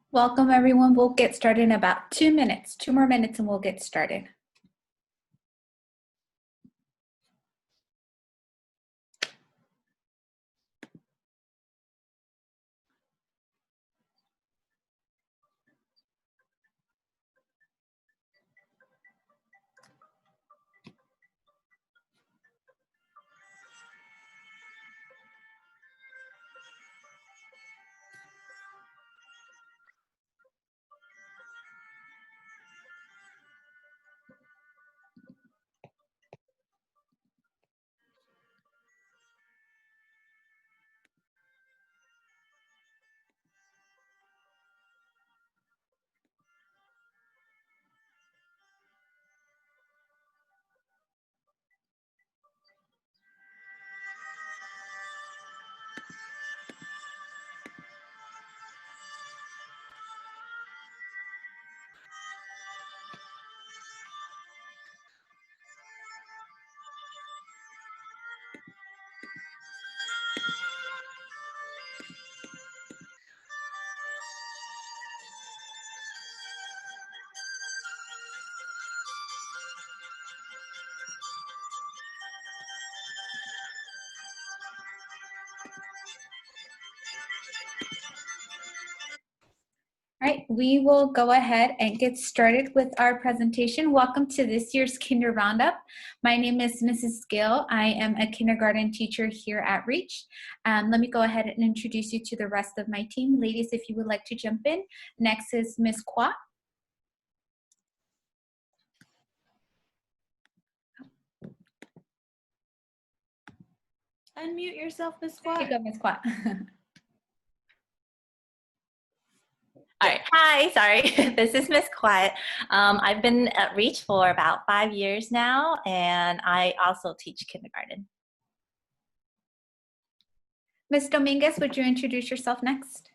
Welcome everyone. We'll get started in about 2 minutes, 2 more minutes and we'll get started. All right, we will go ahead and get started with our presentation. Welcome to this year's Kinder Roundup. My name is Mrs. Gill. I am a kindergarten teacher here at Reach. Let me go ahead and introduce you to the rest of my team. Ladies, if you would like to jump in. Next is Ms. Kwa. Unmute yourself, Ms. Kwa. Here you go, Ms. Kwa. All right, hi, sorry. This is Miss Quiet. I've been at Reach for about 5 years now, and I also teach kindergarten. Ms. Dominguez, would you introduce yourself next?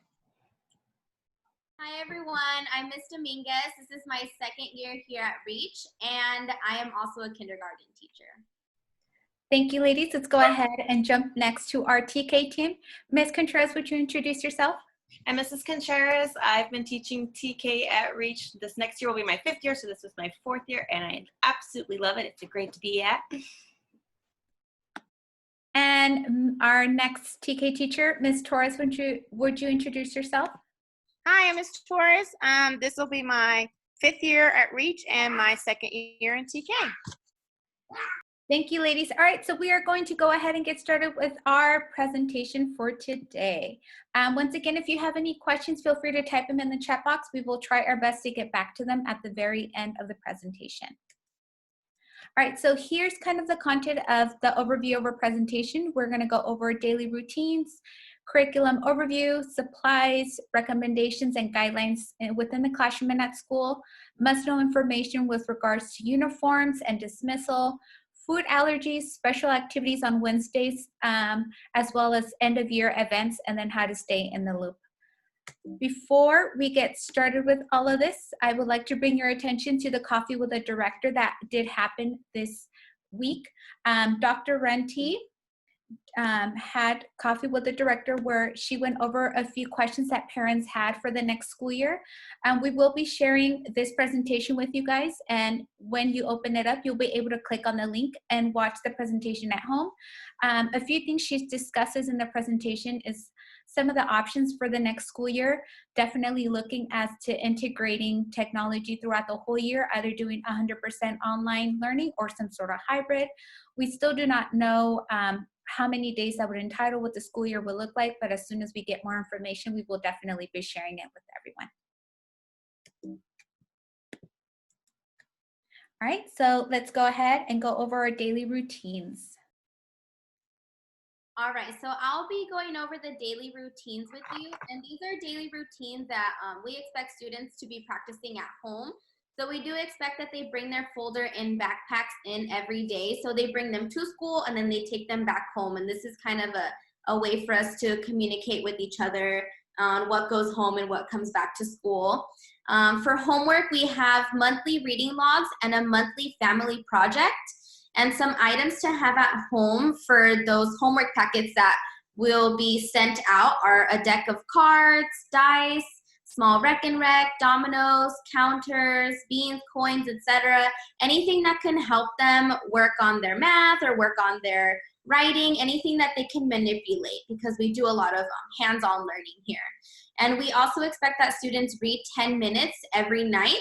Hi everyone, I'm Ms. Dominguez. This is my second year here at Reach, and I am also a kindergarten teacher. Thank you, ladies. Let's go ahead and jump next to our TK team. Ms. Contreras, would you introduce yourself? I'm Mrs. Contreras. I've been teaching TK at Reach. This next year will be my 5th year, so this is my 4th year, and I absolutely love it. It's a great to be at. And our next TK teacher, Ms. Torres, would you introduce yourself? Hi, I'm Ms. Torres. This will be my 5th year at Reach and my 2nd year in TK. Thank you, ladies. All right, so we are going to go ahead and get started with our presentation for today. Once again, if you have any questions, feel free to type them in the chat box. We will try our best to get back to them at the very end of the presentation. All right, so here's kind of the content of the overview of our presentation. We're going to go over daily routines, curriculum overview, supplies, recommendations, and guidelines within the classroom and at school, must-know information with regards to uniforms and dismissal, food allergies, special activities on Wednesdays, as well as end-of-year events, and then how to stay in the loop. Before we get started with all of this, I would like to bring your attention to the Coffee with a Director that did happen this week. Dr. Renti had Coffee with the Director where she went over a few questions that parents had for the next school year. We will be sharing this presentation with you guys, and when you open it up, you'll be able to click on the link and watch the presentation at home. A few things she discusses in the presentation is some of the options for the next school year, definitely looking as to integrating technology throughout the whole year, either doing 100% online learning or some sort of hybrid. We still do not know how many days that would entitle what the school year will look like, but as soon as we get more information, we will definitely be sharing it with everyone. All right, so let's go ahead and go over our daily routines. All right, so I'll be going over the daily routines with you, and these are daily routines that we expect students to be practicing at home. So we do expect that they bring their folder in backpacks in every day. So they bring them to school and then they take them back home. And this is kind of a way for us to communicate with each other on what goes home and what comes back to school. For homework, we have monthly reading logs and a monthly family project. And some items to have at home for those homework packets that will be sent out are a deck of cards, dice, small wreck and wreck, dominoes, counters, beans, coins, etc. Anything that can help them work on their math or work on their writing, anything that they can manipulate, because we do a lot of hands-on learning here. And we also expect that students read 10 minutes every night,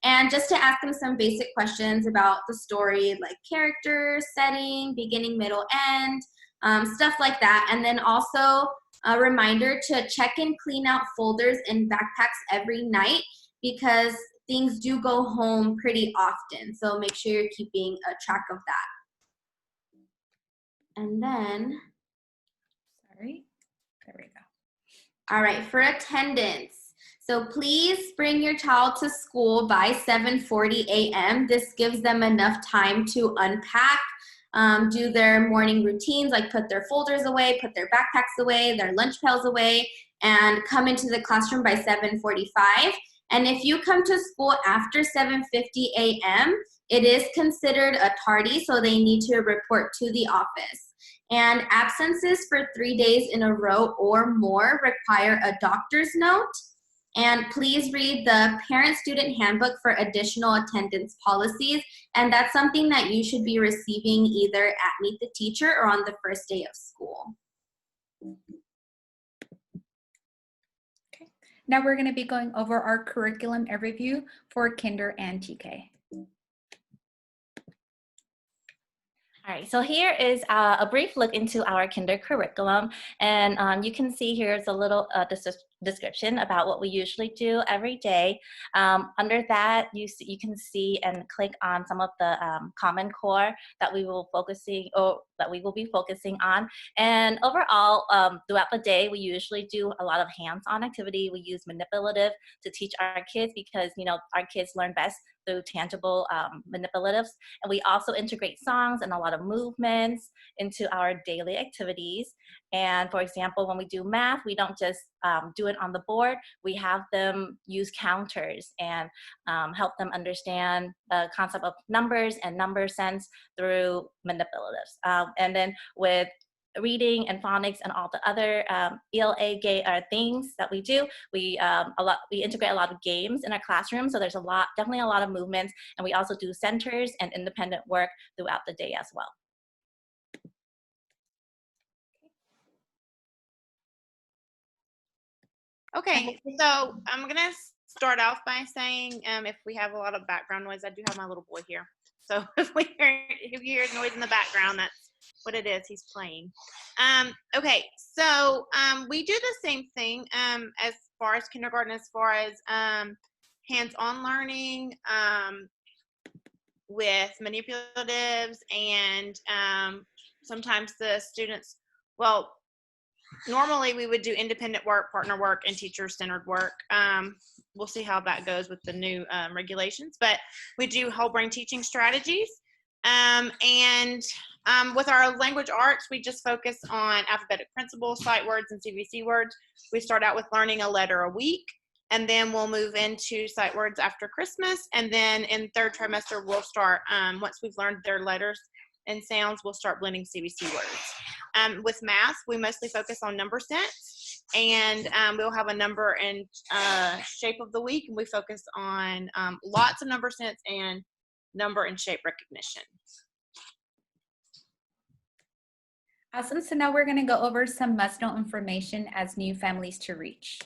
and just to ask them some basic questions about the story, like character, setting, beginning, middle, end, stuff like that. And then also a reminder to check and clean out folders and backpacks every night, because things do go home pretty often. So make sure you're keeping a track of that. And then, sorry, there we go. All right, for attendance. So please bring your child to school by 7:40 a.m. This gives them enough time to unpack, do their morning routines, like put their folders away, put their backpacks away, their lunch pails away, and come into the classroom by 7:45. And if you come to school after 7:50 a.m., it is considered a tardy, so they need to report to the office. And absences for 3 days in a row or more require a doctor's note. And please read the parent-student handbook for additional attendance policies. And that's something that you should be receiving either at Meet the Teacher or on the first day of school. Okay. Now we're going to be going over our curriculum overview for Kinder and TK. All right, so here is a brief look into our Kinder curriculum, and you can see here's a little description about what we usually do every day. Under that, you can see and click on some of the Common Core that we will be focusing on. And overall, throughout the day, we usually do a lot of hands-on activity. We use manipulative to teach our kids, because our kids learn best through tangible manipulatives. And we also integrate songs and a lot of movements into our daily activities. And for example, when we do math, we don't just do it on the board. We have them use counters and help them understand the concept of numbers and number sense through manipulatives. And then with reading and phonics and all the other ELA things that we do, we integrate a lot of games in our classroom. So there's definitely a lot of movements, and we also do centers and independent work throughout the day as well. Okay, so I'm gonna start off by saying if we have a lot of background noise, I do have my little boy here. So if you hear noise in the background, that's what it is. He's playing. Okay, so we do the same thing as far as kindergarten, as far as hands-on learning with manipulatives, and sometimes the students, normally we would do independent work, partner work, and teacher-centered work. We'll see how that goes with the new regulations, but we do whole brain teaching strategies. With our language arts, we just focus on alphabetic principles, sight words, and CVC words. We start out with learning a letter a week, and then we'll move into sight words after Christmas. And then in third trimester, we'll start, once we've learned their letters and sounds, we'll start blending CVC words. With math, we mostly focus on number sense, and we'll have a number and shape of the week, and we focus on lots of number sense and number and shape recognition. Awesome. So now we're going to go over some must-know information as new families to reach.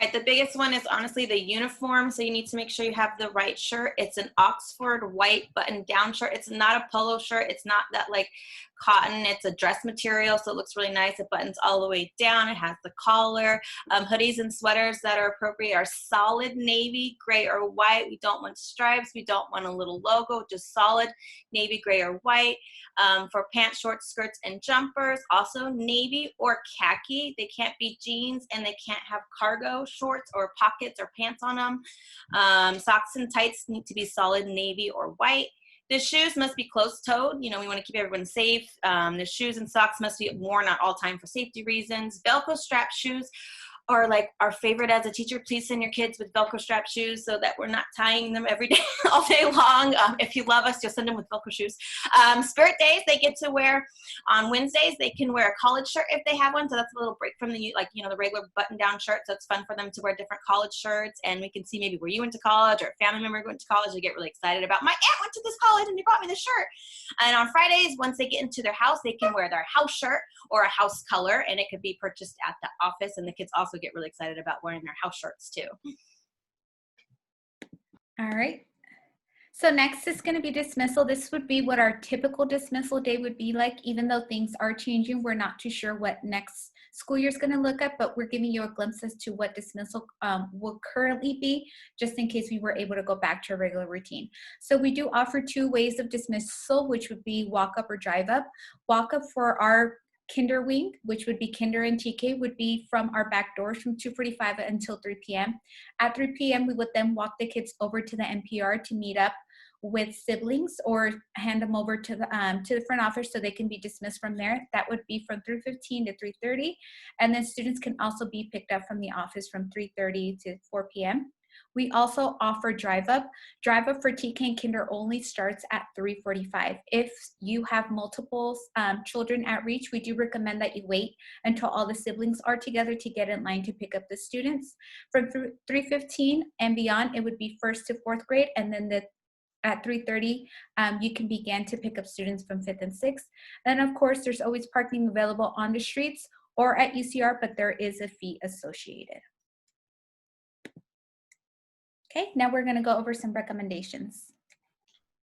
Right, the biggest one is honestly the uniform. So you need to make sure you have the right shirt. It's an Oxford white button-down shirt. It's not a polo shirt. It's not that like cotton. It's a dress material, so it looks really nice. It buttons all the way down. It has the collar. Hoodies and sweaters that are appropriate are solid navy, gray, or white. We don't want stripes. We don't want a little logo, just solid navy, gray, or white. For pants, shorts, skirts, and jumpers, also navy or khaki. They can't be jeans, and they can't have cargo shorts or pockets or pants on them. Socks and tights need to be solid navy or white. The shoes must be closed-toed. You know, we want to keep everyone safe. The shoes and socks must be worn at all time for safety reasons. Velcro strap shoes are like our favorite as a teacher. Please send your kids with Velcro strap shoes so that we're not tying them every day, all day long. If you love us, you'll send them with Velcro shoes. Spirit days, they get to wear on Wednesdays. They can wear a collared shirt if they have one. So that's a little break from the, like, you know, the regular button-down shirt. So it's fun for them to wear different college shirts. And we can see maybe where you went to college or a family member went to college. They get really excited about, my aunt went to this college and they brought me this shirt. And on Fridays, once they get into their house, they can wear their house shirt or a house color. And it could be purchased at the office. And the kids also get really excited about wearing their house shirts too. All right. So next is going to be dismissal. This would be what our typical dismissal day would be like. Even though things are changing, we're not too sure what next school year is going to look at, but we're giving you a glimpse as to what dismissal will currently be, just in case we were able to go back to a regular routine. So we do offer 2 ways of dismissal, which would be walk up or drive up. Walk up for our kinder wing, which would be kinder and TK, would be from our back doors from 2:45 until 3 p.m. At 3 p.m., we would then walk the kids over to the NPR to meet up with siblings or hand them over to the front office so they can be dismissed from there. That would be from 3:15 to 3:30. And then students can also be picked up from the office from 3:30 to 4 p.m. We also offer drive up. Drive up for TK and kinder only starts at 3:45. If you have multiple children at reach, we do recommend that you wait until all the siblings are together to get in line to pick up the students. From 3:15 and beyond, it would be 1st to 4th grade, and then at 3:30, you can begin to pick up students from 5th and 6th. And of course, there's always parking available on the streets or at UCR, but there is a fee associated. Okay, now we're gonna go over some recommendations.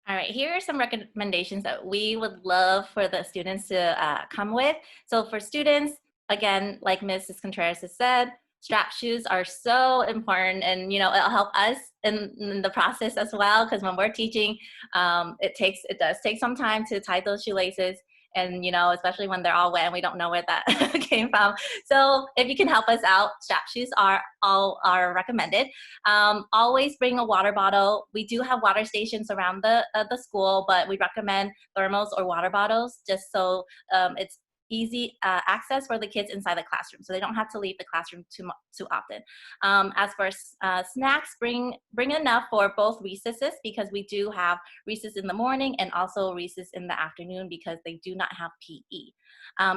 All right, here are some recommendations that we would love for the students to come with. So for students, again, like Mrs. Contreras has said, strap shoes are so important, and you know, it'll help us in the process as well, because when we're teaching, it does take some time to tie those shoelaces. And, you know, especially when they're all wet and we don't know where that came from. So if you can help us out, strap shoes are recommended. Always bring a water bottle. We do have water stations around the school, but we recommend thermos or water bottles just so it's easy access for the kids inside the classroom, so they don't have to leave the classroom too often. As for snacks, bring enough for both recesses, because we do have recess in the morning and also recess in the afternoon because they do not have PE.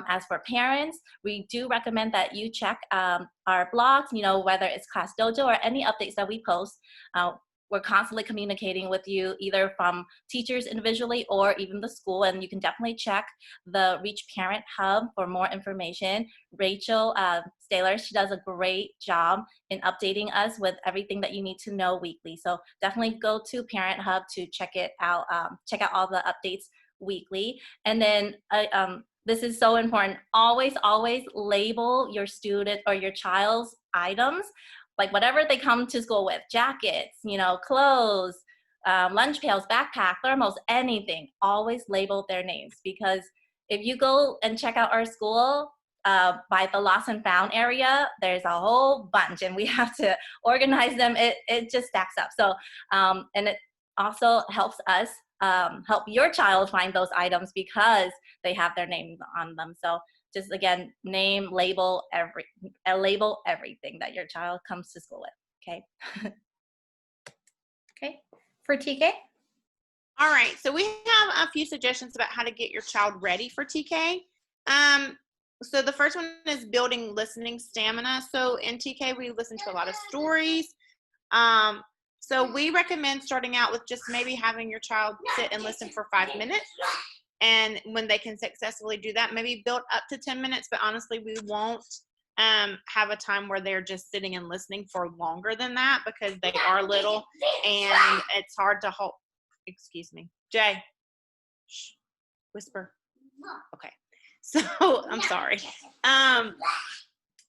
As for parents, we do recommend that you check our blogs, you know, whether it's Class Dojo or any updates that we post. We're constantly communicating with you, either from teachers individually or even the school, and you can definitely check the Reach Parent Hub for more information. Rachel Staler, she does a great job in updating us with everything that you need to know weekly. So definitely go to Parent Hub to check it out, check out all the updates weekly. And then this is so important. Always label your student or your child's items, like whatever they come to school with, jackets, you know, clothes, lunch pails, backpack, thermos, anything. Always label their names, because if you go and check out our school by the lost and found area, there's a whole bunch and we have to organize them. It just stacks up. So, and it also helps us help your child find those items because they have their names on them. So just again, label everything that your child comes to school with, okay? Okay, for TK? All right, so we have a few suggestions about how to get your child ready for TK. So the first one is building listening stamina. So in TK, we listen to a lot of stories. So we recommend starting out with just maybe having your child sit and listen for 5 minutes. And when they can successfully do that, maybe build up to 10 minutes, but honestly, we won't have a time where they're just sitting and listening for longer than that, because they are little and it's hard to hold. Excuse me, Jay, shh, whisper. Okay, so I'm sorry.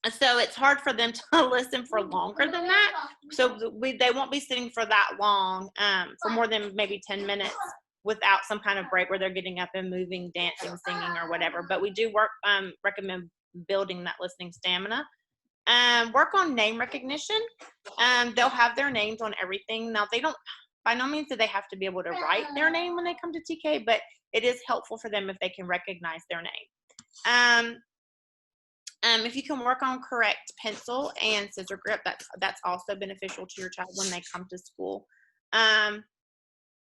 So it's hard for them to listen for longer than that. So they won't be sitting for that long, for more than maybe 10 minutes without some kind of break where they're getting up and moving, dancing, singing, or whatever. But we do recommend building that listening stamina. Work on name recognition. They'll have their names on everything. Now, they don't, by no means do they have to be able to write their name when they come to TK, but it is helpful for them if they can recognize their name. If you can work on correct pencil and scissor grip, that's also beneficial to your child when they come to school.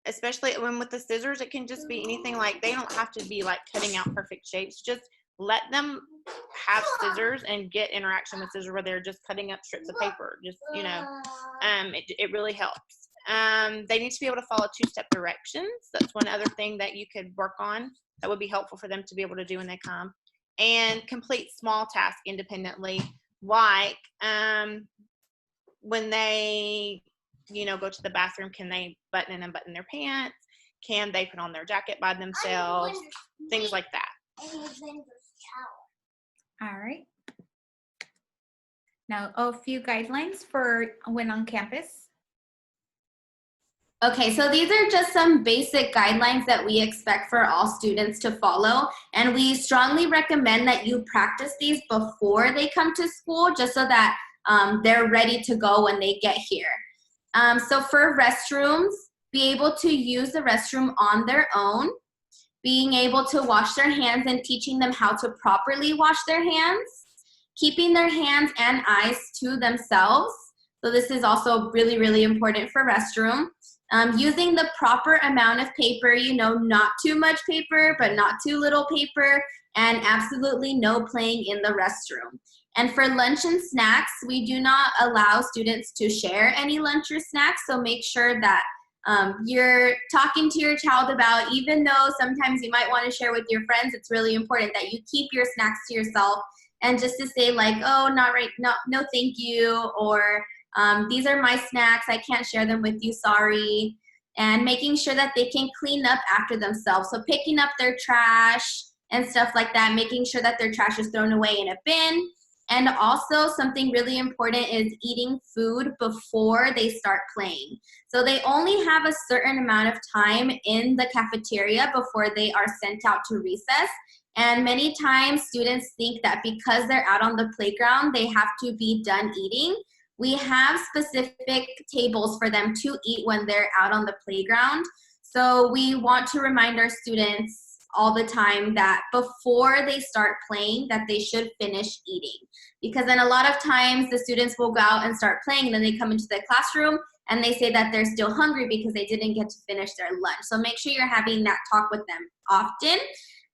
Especially when with the scissors, it can just be anything. Like, they don't have to be like cutting out perfect shapes. Just let them have scissors and get interaction with scissors where they're just cutting up strips of paper. Just, you know, it really helps. They need to be able to follow 2-step directions. That's one other thing that you could work on that would be helpful for them to be able to do when they come. And complete small tasks independently, like when they, you know, go to the bathroom, can they button and unbutton their pants? Can they put on their jacket by themselves? Things like that. All right. Now, a few guidelines for when on campus. Okay, so these are just some basic guidelines that we expect for all students to follow, and we strongly recommend that you practice these before they come to school, just so that they're ready to go when they get here. So for restrooms, be able to use the restroom on their own, being able to wash their hands and teaching them how to properly wash their hands, keeping their hands and eyes to themselves. So this is also really, really important for restroom. Using the proper amount of paper, you know, not too much paper, but not too little paper, and absolutely no playing in the restroom. And for lunch and snacks, we do not allow students to share any lunch or snacks, so make sure that you're talking to your child about, even though sometimes you might want to share with your friends, it's really important that you keep your snacks to yourself, and just to say like, oh, not right, no thank you, or these are my snacks, I can't share them with you, sorry. And making sure that they can clean up after themselves. So picking up their trash and stuff like that, making sure that their trash is thrown away in a bin. And also something really important is eating food before they start playing. So they only have a certain amount of time in the cafeteria before they are sent out to recess. And many times students think that because they're out on the playground, they have to be done eating. We have specific tables for them to eat when they're out on the playground. So we want to remind our students all the time that before they start playing, that they should finish eating. Because then a lot of times the students will go out and start playing, and then they come into the classroom and they say that they're still hungry because they didn't get to finish their lunch. So make sure you're having that talk with them often.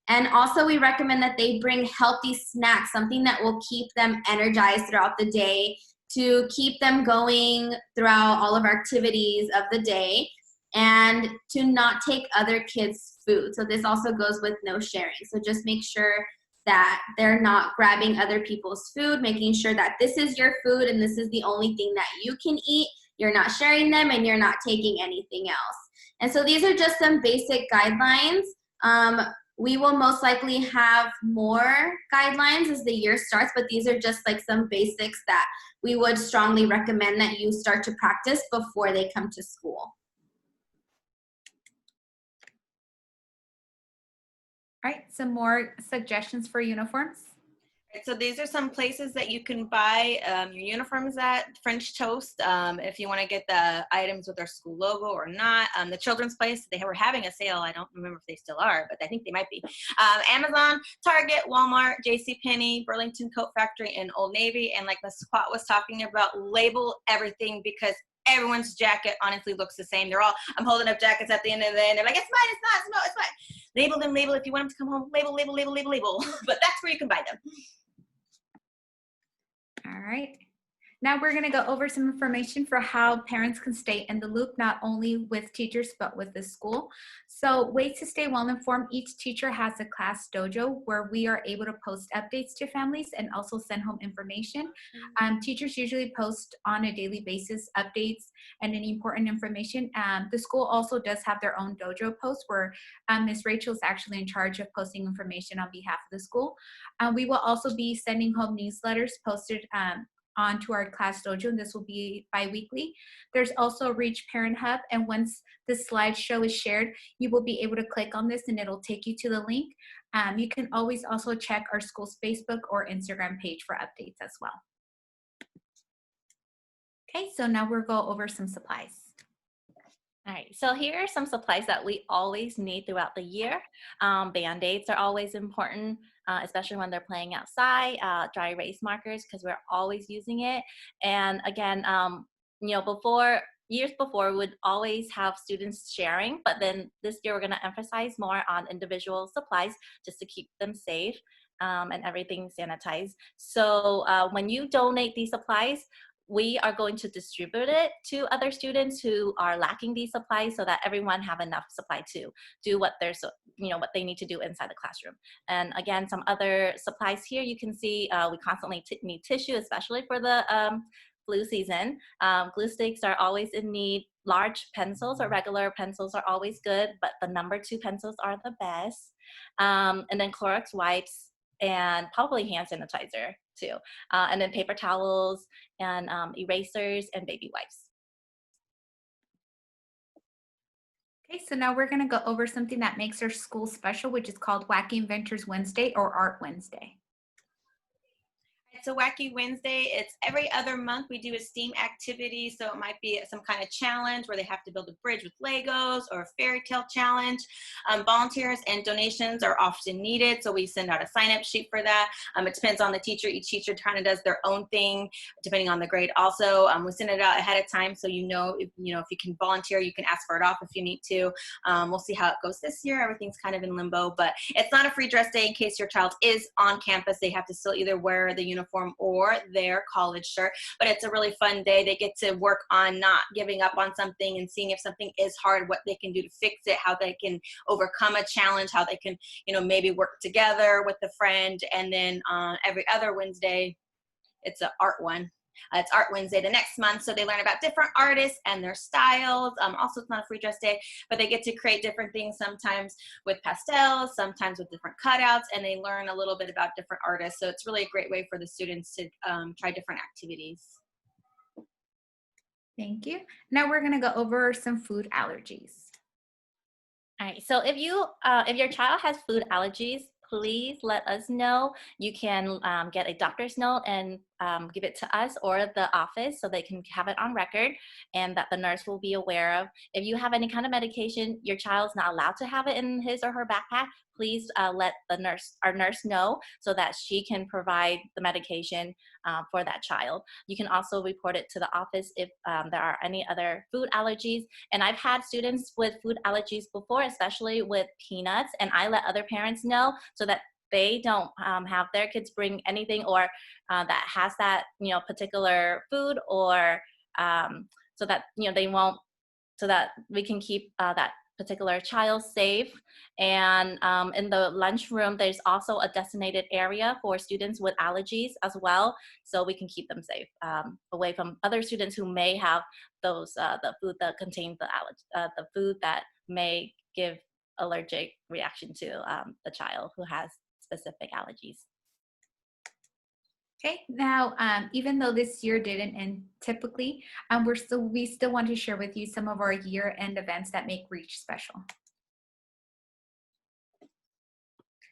And also we recommend that they bring healthy snacks, something that will keep them energized throughout the day, to keep them going throughout all of our activities of the day, and to not take other kids' food. So this also goes with no sharing. So just make sure that they're not grabbing other people's food, making sure that this is your food and this is the only thing that you can eat. You're not sharing them and you're not taking anything else. And so these are just some basic guidelines. We will most likely have more guidelines as the year starts, but these are just like some basics that we would strongly recommend that you start to practice before they come to school. All right, some more suggestions for uniforms. So these are some places that you can buy your uniforms at. French Toast, if you want to get the items with their school logo or not. The Children's Place, they were having a sale. I don't remember if they still are, but I think they might be. Amazon, Target, Walmart, JCPenney, Burlington Coat Factory, and Old Navy. And like the squad was talking about, label everything, because everyone's jacket honestly looks the same. They're all, I'm holding up jackets at the end of the day, and they're like, it's mine, it's not, no, it's mine. Label them, label. If you want them to come home, label, label, label, label, label. But that's where you can buy them. All right. Now we're going to go over some information for how parents can stay in the loop, not only with teachers, but with the school. So ways to stay well informed. Each teacher has a class dojo where we are able to post updates to families and also send home information. Teachers usually post on a daily basis updates and any important information. The school also does have their own dojo post where Ms. Rachel is actually in charge of posting information on behalf of the school. We will also be sending home newsletters posted onto our class dojo, and this will be bi-weekly. There's also Reach Parent Hub, and once the slideshow is shared, you will be able to click on this and it'll take you to the link. You can always also check our school's Facebook or Instagram page for updates as well. Okay, so now we'll go over some supplies. All right, so here are some supplies that we always need throughout the year. Band-Aids are always important, especially when they're playing outside. Dry erase markers, because we're always using it. And again, you know, years before, we would always have students sharing, but then this year we're gonna emphasize more on individual supplies just to keep them safe and everything sanitized. So when you donate these supplies, we are going to distribute it to other students who are lacking these supplies so that everyone have enough supply to do what they're, what they need to do inside the classroom. And again, some other supplies here, you can see we constantly need tissue, especially for the flu season. Glue sticks are always in need. Large pencils or regular pencils are always good, but the number 2 pencils are the best. And then Clorox wipes, and probably hand sanitizer too. And then paper towels and erasers and baby wipes. Okay, so now we're gonna go over something that makes our school special, which is called Wacky Inventors Wednesday or Art Wednesday. It's a Wacky Wednesday. It's every other month we do a STEAM activity. So it might be some kind of challenge where they have to build a bridge with Legos or a fairy tale challenge. Volunteers and donations are often needed. So we send out a sign-up sheet for that. It depends on the teacher. Each teacher kind of does their own thing depending on the grade. Also, we send it out ahead of time so if you can volunteer, you can ask for it off if you need to. We'll see how it goes this year. Everything's kind of in limbo, but it's not a free dress day in case your child is on campus. They have to still either wear the uniform or their college shirt, but it's a really fun day. They get to work on not giving up on something and seeing if something is hard, what they can do to fix it, how they can overcome a challenge, how they can, maybe work together with a friend. And then every other Wednesday, it's an art one. It's Art Wednesday the next month, so they learn about different artists and their styles. Also, it's not a free dress day, but they get to create different things, sometimes with pastels, sometimes with different cutouts, and they learn a little bit about different artists. So it's really a great way for the students to try different activities. Thank you. Now we're gonna go over some food allergies. All right, so if your child has food allergies, please let us know. You can get a doctor's note and give it to us or the office so they can have it on record and that the nurse will be aware of. If you have any kind of medication, your child's not allowed to have it in his or her backpack, please let our nurse know so that she can provide the medication for that child. You can also report it to the office if there are any other food allergies. And I've had students with food allergies before, especially with peanuts, and I let other parents know so that they don't have their kids bring anything or that has that particular food, or so that they won't, so that we can keep that particular child safe. And in the lunchroom, there's also a designated area for students with allergies as well, so we can keep them safe away from other students who may have those the food that contains the food that may give allergic reaction to the child who has specific allergies. Okay, now even though this year didn't end typically, we still want to share with you some of our year-end events that make Reach special.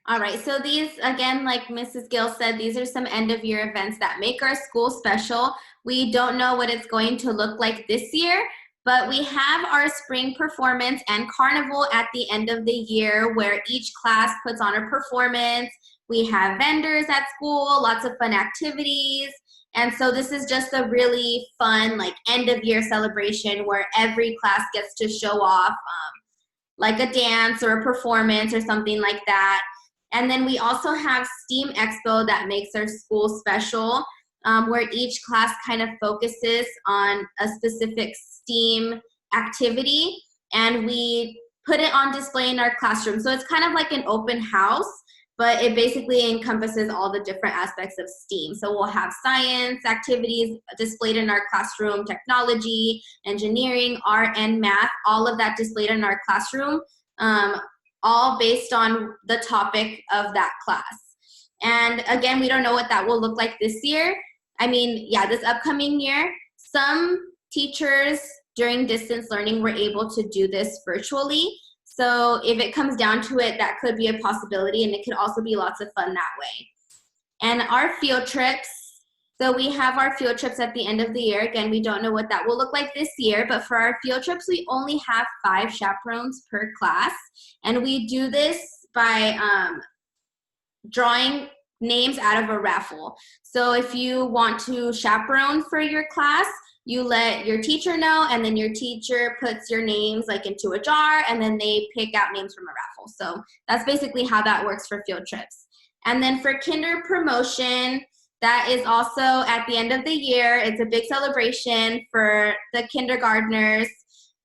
All right, so these, again, like Mrs. Gill said, these are some end-of-year events that make our school special. We don't know what it's going to look like this year, but we have our spring performance and carnival at the end of the year where each class puts on a performance. We have vendors at school, lots of fun activities. And so this is just a really fun, like, end-of-year celebration where every class gets to show off like a dance or a performance or something like that. And then we also have STEAM Expo that makes our school special, where each class kind of focuses on a specific STEAM activity, and we put it on display in our classroom. So it's kind of like an open house, but it basically encompasses all the different aspects of STEAM. So we'll have science activities displayed in our classroom, technology, engineering, art, and math, all of that displayed in our classroom, all based on the topic of that class. And again, we don't know what that will look like this year. I mean, yeah, this upcoming year, some teachers during distance learning were able to do this virtually. So if it comes down to it, that could be a possibility, and it could also be lots of fun that way. And our field trips, So we have our field trips at the end of the year. Again, we don't know what that will look like this year, but for our field trips, we only have 5 chaperones per class. And we do this by drawing names out of a raffle. So if you want to chaperone for your class, you let your teacher know, and then your teacher puts your names like into a jar, and then they pick out names from a raffle. So that's basically how that works for field trips. And then for kinder promotion, that is also at the end of the year. It's a big celebration for the kindergartners,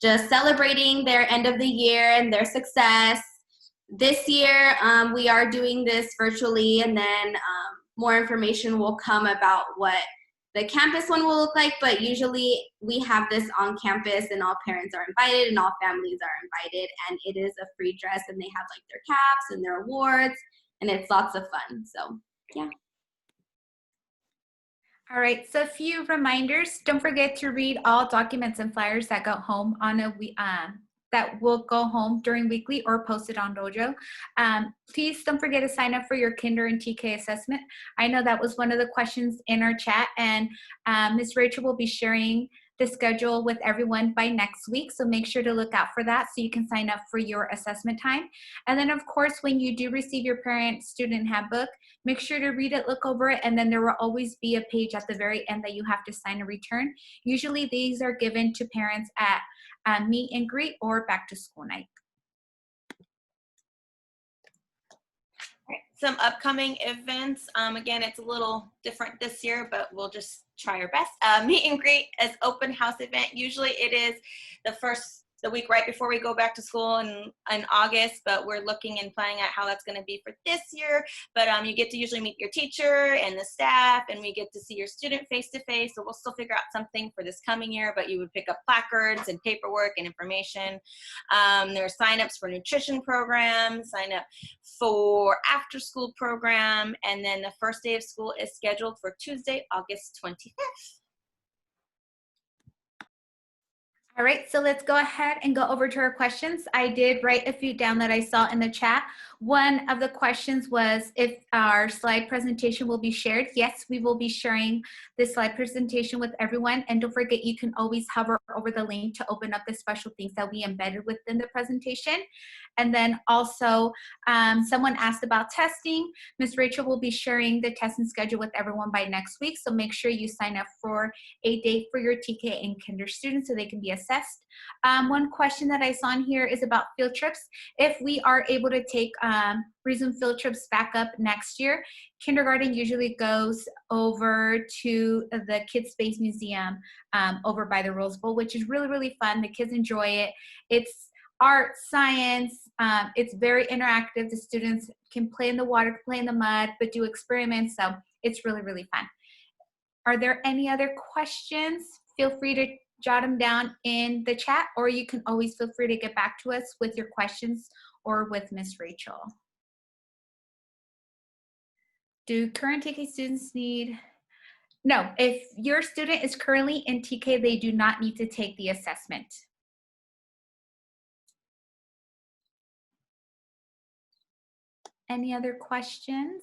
just celebrating their end of the year and their success. This year, we are doing this virtually, and then more information will come about what the campus one will look like, but usually we have this on campus and all parents are invited and all families are invited, and it is a free dress, and they have like their caps and their awards, and it's lots of fun. So yeah. All right, so a few reminders. Don't forget to read all documents and flyers that go home on a that will go home during weekly or posted on Dojo. Please don't forget to sign up for your Kinder and TK assessment. I know that was one of the questions in our chat, and Ms. Rachel will be sharing the schedule with everyone by next week, so make sure to look out for that so you can sign up for your assessment time. And then of course, when you do receive your parent-student handbook, make sure to read it, look over it, and then there will always be a page at the very end that you have to sign a return. Usually these are given to parents at meet and greet or back to school night. Some upcoming events. Again, it's a little different this year, but we'll just try our best. Meet and greet is open house event. Usually it is the week right before we go back to school in August, but we're looking and planning out how that's going to be for this year. But you get to usually meet your teacher and the staff, and we get to see your student face to face. So we'll still figure out something for this coming year, but you would pick up placards and paperwork and information. There are signups for nutrition programs, sign up for after school program, and then the first day of school is scheduled for Tuesday, August 25th. All right, so let's go ahead and go over to our questions. I did write a few down that I saw in the chat. One of the questions was if our slide presentation will be shared. Yes, we will be sharing this slide presentation with everyone. And don't forget, you can always hover over the link to open up the special things that we embedded within the presentation. And then also, someone asked about testing. Ms. Rachel will be sharing the testing schedule with everyone by next week. So make sure you sign up for a date for your TK and kinder students so they can be assessed. One question that I saw in here is about field trips. If we are able to take resume field trips back up next year, kindergarten usually goes over to the KidSpace Museum over by the Rose Bowl, which is really, really fun. The kids enjoy it. It's art, science, it's very interactive. The students can play in the water, play in the mud, but do experiments, so it's really, really fun. Are there any other questions? Feel free to jot them down in the chat, or you can always feel free to get back to us with your questions or with Ms. Rachel. Do current TK students need? No, if your student is currently in TK, they do not need to take the assessment. Any other questions?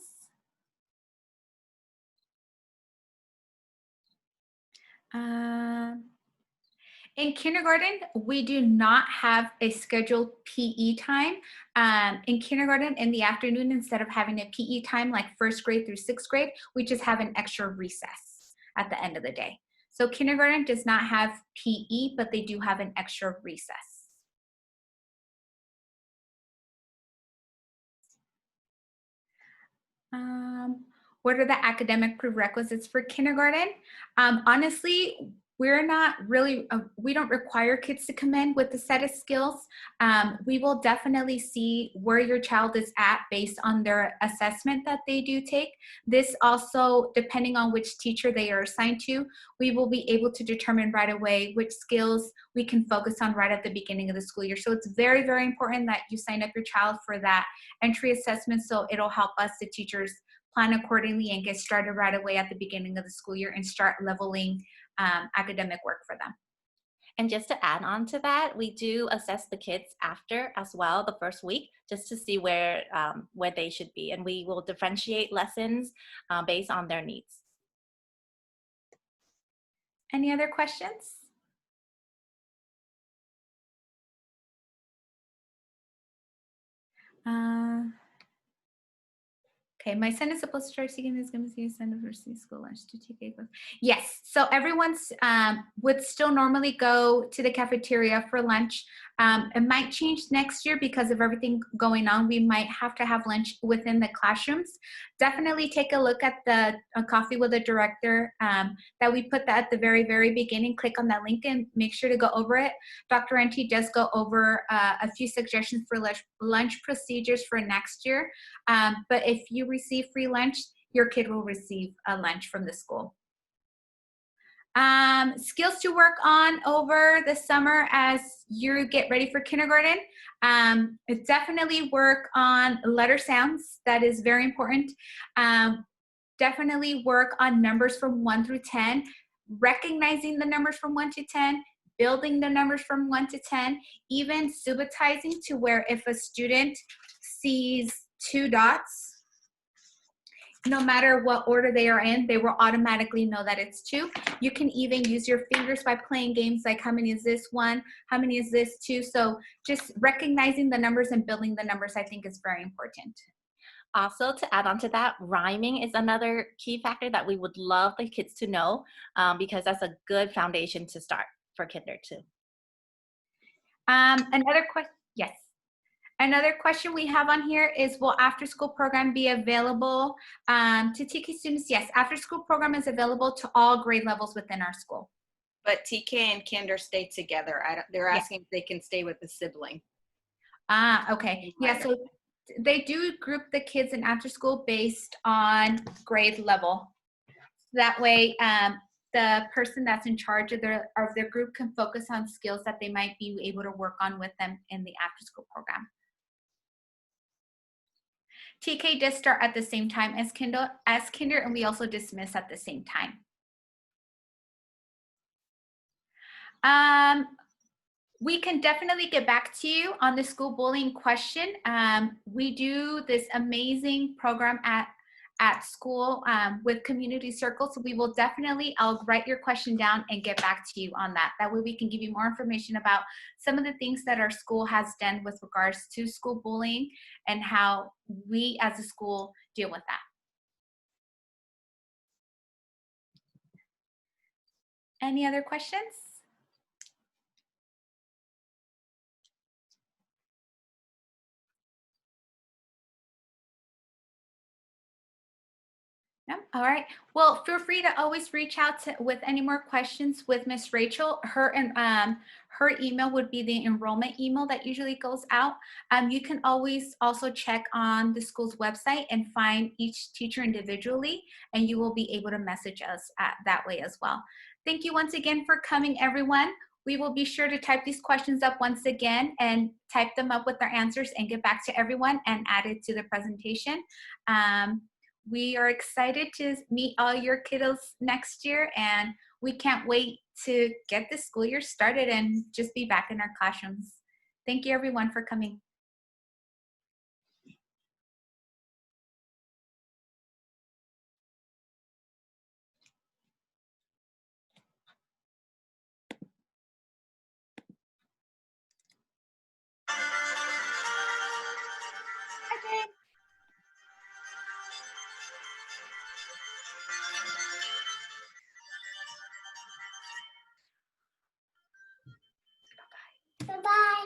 In kindergarten, we do not have a scheduled PE time. In kindergarten, in the afternoon, instead of having a PE time like first grade through sixth grade, we just have an extra recess at the end of the day. So kindergarten does not have PE, but they do have an extra recess. What are the academic prerequisites for kindergarten? Honestly, we're not really, we don't require kids to come in with a set of skills. We will definitely see where your child is at based on their assessment that they do take. This also, depending on which teacher they are assigned to, we will be able to determine right away which skills we can focus on right at the beginning of the school year. So it's very, very important that you sign up your child for that entry assessment, so it'll help us, the teachers, plan accordingly and get started right away at the beginning of the school year and start leveling academic work for them. And just to add on to that, we do assess the kids after as well, the first week, just to see where they should be. And we will differentiate lessons based on their needs. Any other questions? Okay, my son is supposed to start seeking this going to see his son university school lunch to TK. Yes, so everyone's would still normally go to the cafeteria for lunch. It might change next year because of everything going on. We might have to have lunch within the classrooms. Definitely take a look at the coffee with the director that we put that at the very, very beginning. Click on that link and make sure to go over it. Dr. Enti does go over a few suggestions for lunch procedures for next year. But if you receive free lunch, your kid will receive a lunch from the school. Skills to work on over the summer as you get ready for kindergarten. Definitely work on letter sounds. That is very important. Definitely work on numbers from 1 through 10, recognizing the numbers from 1 to 10, building the numbers from 1 to 10, even subitizing to where if a student sees 2 dots, no matter what order they are in, they will automatically know that it's 2. You can even use your fingers by playing games like how many is this 1, how many is this 2. So just recognizing the numbers and building the numbers, I think, is very important. Also, to add on to that, rhyming is another key factor that we would love the kids to know because that's a good foundation to start for kinder too. Another question, yes. Another question we have on here is, will after-school program be available to TK students? Yes, after-school program is available to all grade levels within our school. But TK and kinder stay together. They're asking if they can stay with the sibling. Okay. Yeah, so they do group the kids in after-school based on grade level. That way, the person that's in charge of their group can focus on skills that they might be able to work on with them in the after-school program. TK does start at the same time as kinder, and we also dismiss at the same time. We can definitely get back to you on the school bullying question. We do this amazing program at school with community circles. So we will definitely, I'll write your question down and get back to you on that. That way we can give you more information about some of the things that our school has done with regards to school bullying and how we as a school deal with that. Any other questions? No? All right. Well, feel free to always reach out with any more questions with Miss Rachel. Her email would be the enrollment email that usually goes out. You can always also check on the school's website and find each teacher individually, and you will be able to message us that way as well. Thank you once again for coming, everyone. We will be sure to type these questions up once again and type them up with our answers and get back to everyone and add it to the presentation. We are excited to meet all your kiddos next year, and we can't wait to get the school year started and just be back in our classrooms. Thank you, everyone, for coming. Bye-bye.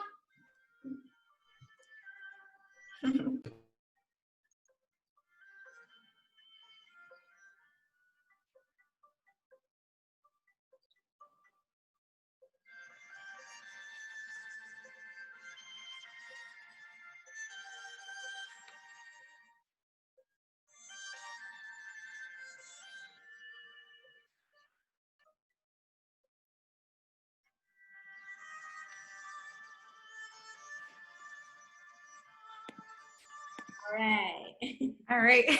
All right.